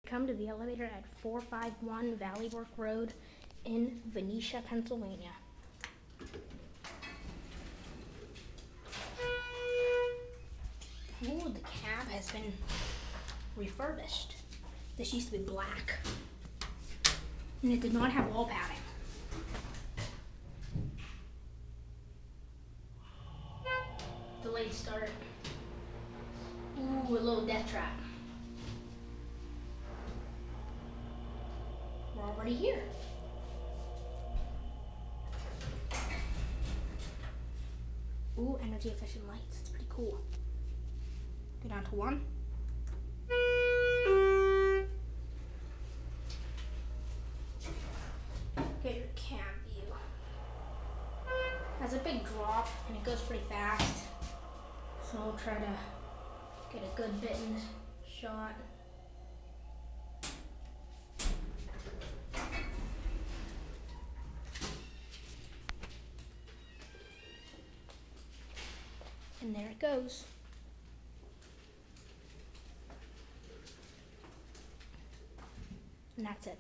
Come to the elevator at 451 Valley Brook Road in Venetia, Pennsylvania. Ooh, the cab has been refurbished. This used to be black, and it did not have wall padding. Delayed start. Ooh, a little death trap. We're already here. Ooh, energy efficient lights. It's pretty cool. Go down to 1. Get your cab view. Has a big drop and it goes pretty fast. So I'll try to get a good bit in this shot. And there it goes. And that's it.